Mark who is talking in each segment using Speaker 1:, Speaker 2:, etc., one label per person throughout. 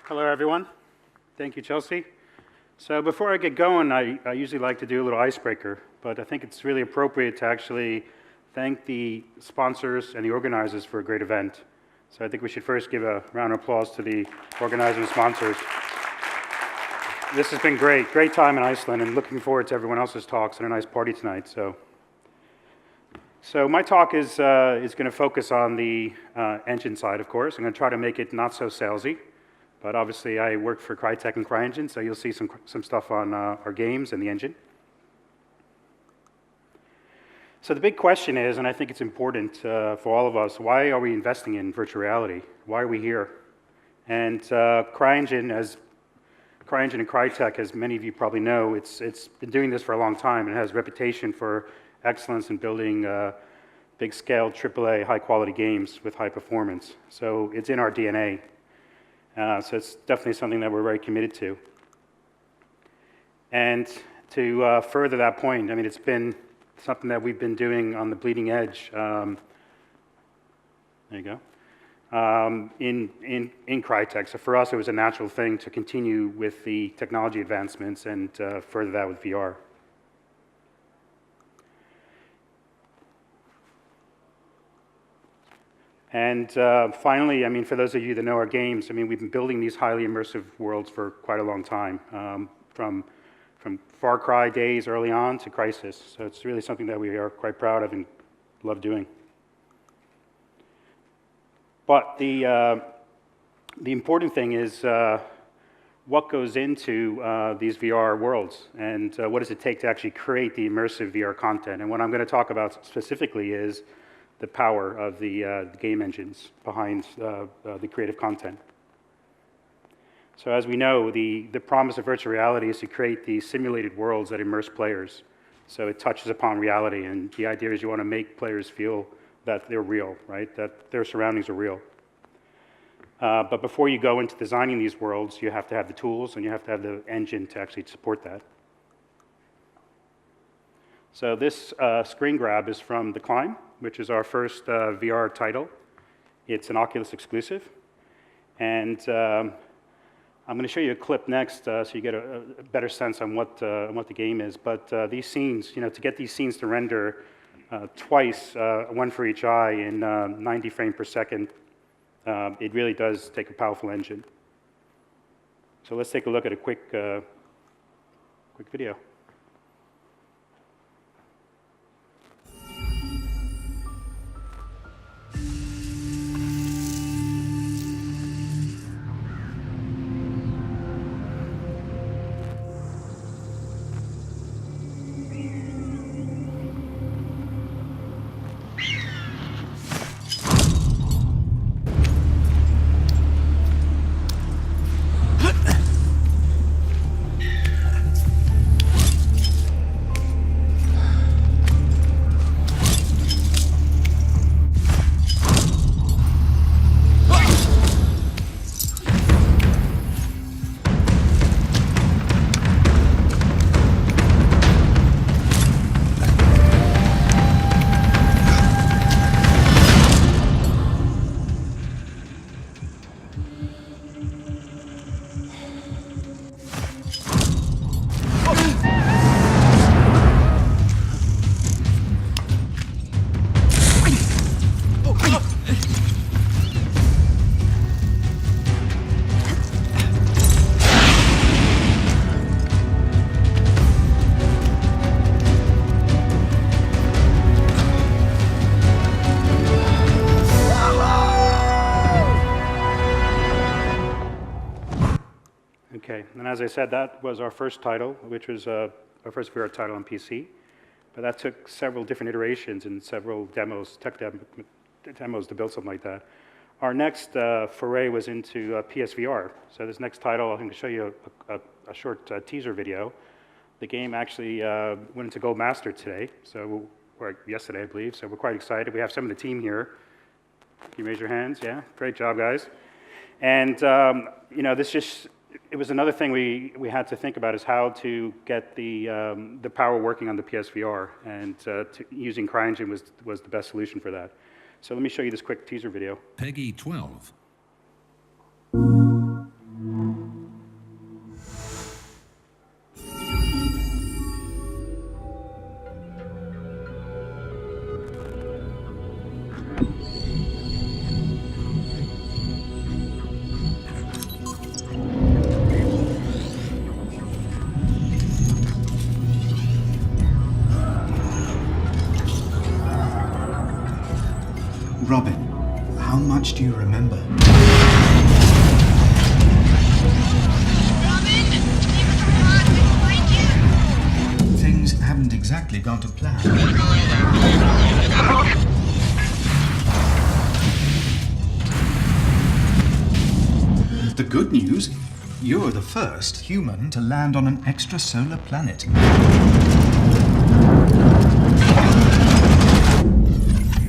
Speaker 1: Hello, everyone. Thank you, Chelsea. So before I get going, I usually like to do a little icebreaker, but I think it's really appropriate to actually thank the sponsors and the organizers for a great event. So I think we should first give a round of applause to the organizers and sponsors. This has been great time in Iceland, and looking forward to everyone else's talks and a nice party tonight. So my talk is going to focus on the engine side, of course. I'm going to try to make it not so salesy. But obviously, I work for Crytek and Cryengine, so you'll see some stuff on our games and the engine. So the big question is, and I think it's important for all of us, why are we investing in virtual reality? Why are we here? And Cryengine and Crytek, as many of you probably know, it's been doing this for a long time and has a reputation for excellence in building big-scale AAA high-quality games with high performance. So it's in our DNA. So it's definitely something that we're very committed to. And to further that point, I mean, it's been something that we've been doing on the bleeding edge. There you go. In Crytek. So for us, it was a natural thing to continue with the technology advancements and further that with VR. And finally, I mean, for those of you that know our games, I mean, we've been building these highly immersive worlds for quite a long time, from Far Cry days early on to Crisis. So it's really something that we are quite proud of and love doing. But the important thing is what goes into these VR worlds, and what does it take to actually create the immersive VR content. And what I'm going to talk about specifically is the power of the game engines behind the creative content. So as we know, the promise of virtual reality is to create these simulated worlds that immerse players. So it touches upon reality, and the idea is you want to make players feel that they're real, right? That their surroundings are real. But before you go into designing these worlds, you have to have the tools and you have to have the engine to actually support that. So this screen grab is from The Climb, which is our first VR title. It's an Oculus exclusive. And I'm going to show you a clip next so you get a better sense on what the game is. But these scenes, you know, to get these scenes to render twice, one for each eye in 90 frames per second, it really does take a powerful engine. So let's take a look at a quick video. Okay, and as I said, that was our first title, which was our first VR title on PC. But that took several different iterations and several demos, demos to build something like that. Our next foray was into PSVR. So this next title, I'm going to show you a short teaser video. The game actually went into Gold Master today, or yesterday, I believe. So we're quite excited. We have some of the team here. Can you raise your hands? Yeah, great job, guys. And you know, it was another thing we had to think about is how to get the power working on the PSVR, and using Cryengine was the best solution for that. So let me show you this quick teaser video.
Speaker 2: Peggy 12. much do you remember? Things haven't exactly gone to plan. The good news, you're the first human to land on an extrasolar planet.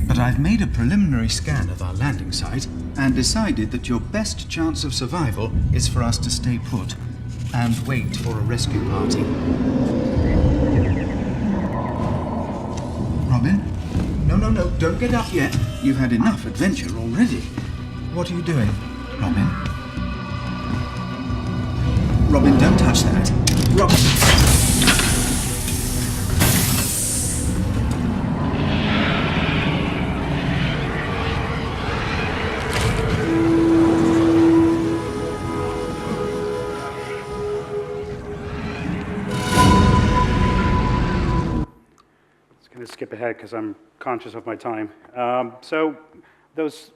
Speaker 2: But I've made a preliminary scan of our landing site and decided that your best chance of survival is for us to stay put and wait for a rescue party. Robin? No, don't get up yet. You've had enough adventure already. What are you doing, Robin? Robin, don't touch that. Robin!
Speaker 1: Skip ahead because I'm conscious of my time. So those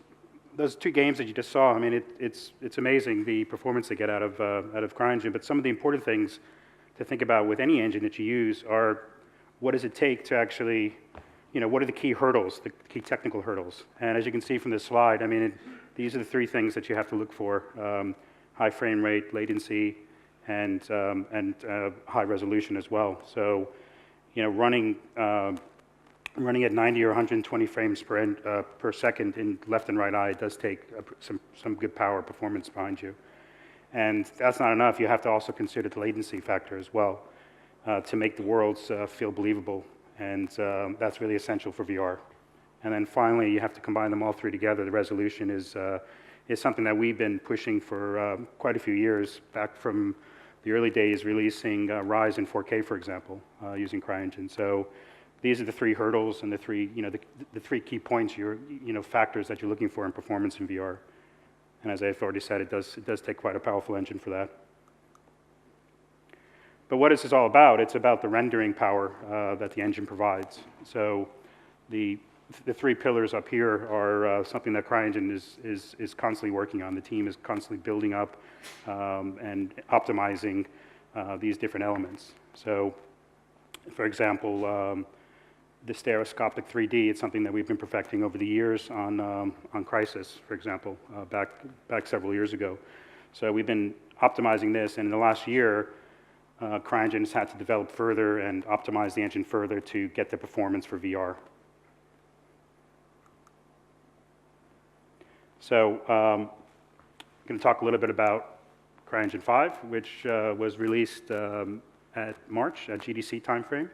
Speaker 1: two games that you just saw, I mean, it's amazing the performance they get out of Cryengine. But some of the important things to think about with any engine that you use are what does it take to actually, what are the key hurdles, the key technical hurdles? And as you can see from this slide, I mean, these are the three things that you have to look for: high frame rate, latency, and high resolution as well. So, running at 90 or 120 frames per second in left and right eye does take some good power performance behind you. And that's not enough. You have to also consider the latency factor as well to make the worlds feel believable. And that's really essential for VR. And then finally, you have to combine them all three together. The resolution is something that we've been pushing for quite a few years, back from the early days releasing Rise in 4K, for example, using Cryengine. So these are the three hurdles and the three, the three key points, factors that you're looking for in performance in VR. And as I've already said, it does take quite a powerful engine for that. But what is this all about? It's about the rendering power that the engine provides. So the three pillars up here are something that Cryengine is constantly working on. The team is constantly building up and optimizing these different elements. So, for example, the stereoscopic 3D, it's something that we've been perfecting over the years on Crysis, for example, back several years ago. So we've been optimizing this, and in the last year, Cryengine has had to develop further and optimize the engine further to get the performance for VR. So I'm going to talk a little bit about Cryengine 5, which was released at March, at GDC timeframe.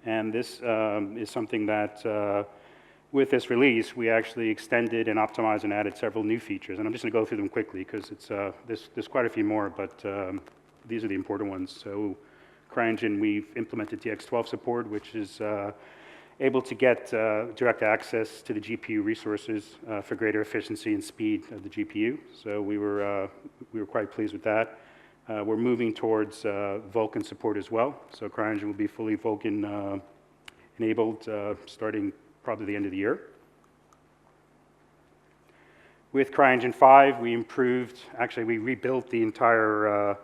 Speaker 1: And this is something that, with this release, we actually extended and optimized and added several new features. And I'm just going to go through them quickly because there's quite a few more, but these are the important ones. So Cryengine, we've implemented DX12 support, which is able to get direct access to the GPU resources for greater efficiency and speed of the GPU. So we were quite pleased with that. We're moving towards Vulkan support as well. So Cryengine will be fully Vulkan enabled starting probably the end of the year. With Cryengine 5, we rebuilt the entire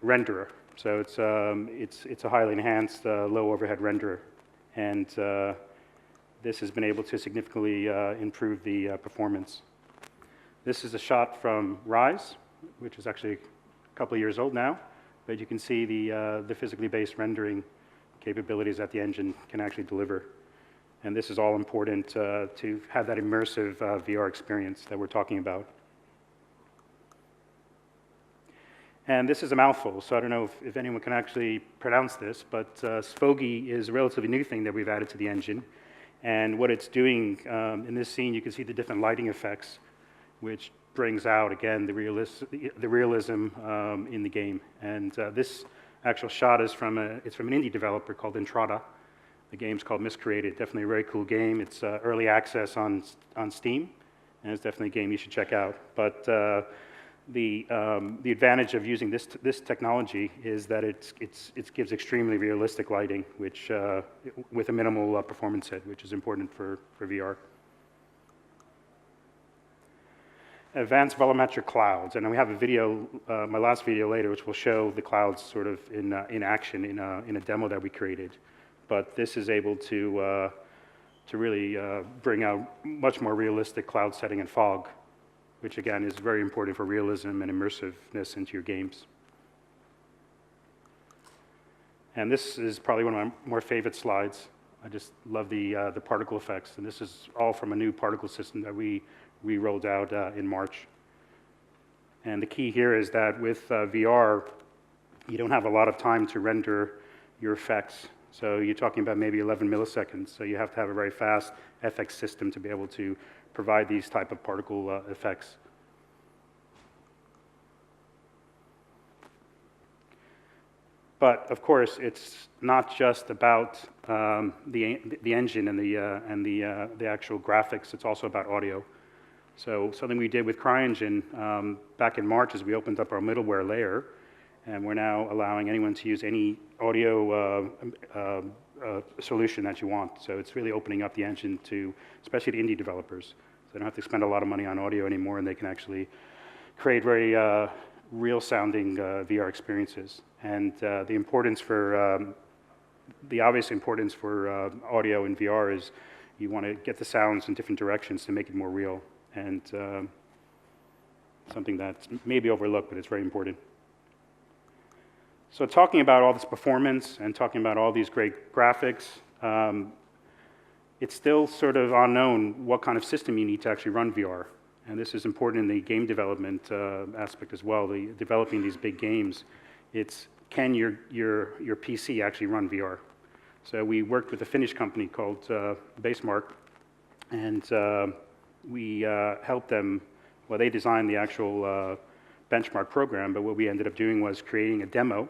Speaker 1: renderer. So it's a highly enhanced low overhead renderer. And this has been able to significantly improve the performance. This is a shot from Rise, which is actually a couple of years old now, but you can see the physically based rendering capabilities that the engine can actually deliver. And this is all important to have that immersive VR experience that we're talking about. And this is a mouthful, so I don't know if anyone can actually pronounce this, but Svogi is a relatively new thing that we've added to the engine. And what it's doing in this scene, you can see the different lighting effects, which brings out, again, the realism in the game. And this actual shot is from an indie developer called Entrada. The game's called Miscreated. Definitely a very cool game. It's early access on Steam, and it's definitely a game you should check out. But the advantage of using this technology is that it gives extremely realistic lighting, which with a minimal performance hit, which is important for VR. advanced volumetric clouds. And then we have a video, my last video later, which will show the clouds sort of in action in a demo that we created. But this is able to really bring out much more realistic cloud setting and fog, which again is very important for realism and immersiveness into your games. And this is probably one of my more favorite slides. I just love the particle effects, and this is all from a new particle system that we rolled out in March. And the key here is that with VR, you don't have a lot of time to render your effects. So you're talking about maybe 11 milliseconds. So you have to have a very fast FX system to be able to provide these type of particle effects. But of course, it's not just about the engine and the actual graphics. It's also about audio. So something we did with Cryengine back in March is we opened up our middleware layer, and we're now allowing anyone to use any audio solution that you want. So it's really opening up the engine to, especially the indie developers. So they don't have to spend a lot of money on audio anymore, and they can actually create very real-sounding VR experiences. And the importance for, the obvious importance for audio in VR is you want to get the sounds in different directions to make it more real. And something that's maybe overlooked, but it's very important. So talking about all this performance and talking about all these great graphics, it's still sort of unknown what kind of system you need to actually run VR. And this is important in the game development aspect as well, developing these big games. It's, can your PC actually run VR? So we worked with a Finnish company called Basemark, and we helped them, well, they designed the actual benchmark program, but what we ended up doing was creating a demo,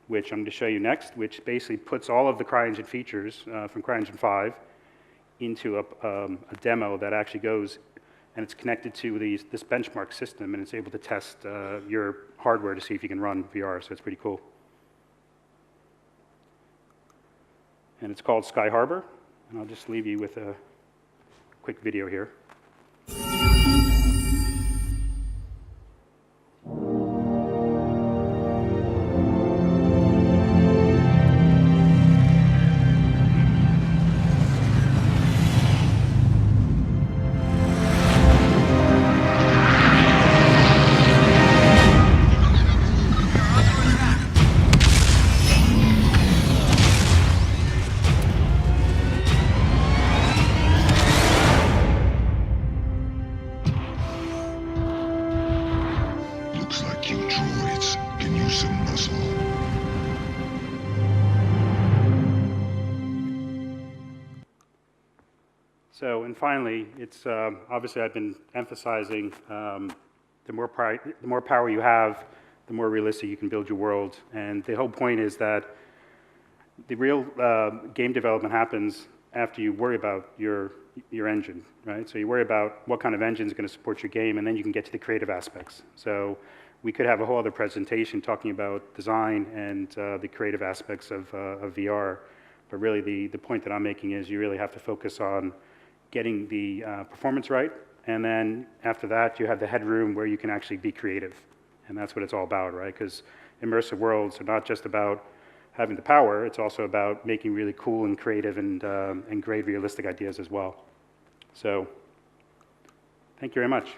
Speaker 1: which I'm going to show you next, which basically puts all of the Cryengine features from Cryengine 5 into a demo that actually goes, and it's connected to this benchmark system, and it's able to test your hardware to see if you can run VR, so it's pretty cool. And it's called Sky Harbor, and I'll just leave you with a quick video here. So, and finally, it's obviously I've been emphasizing the more power you have, the more realistic you can build your world. And the whole point is that the real game development happens after you worry about your engine, right? So you worry about what kind of engine is going to support your game, and then you can get to the creative aspects. So we could have a whole other presentation talking about design and the creative aspects of VR. But really, the point that I'm making is you really have to focus on getting the performance right, and then after that, you have the headroom where you can actually be creative. And that's what it's all about, right? Because immersive worlds are not just about having the power, it's also about making really cool and creative and great realistic ideas as well. So, thank you very much.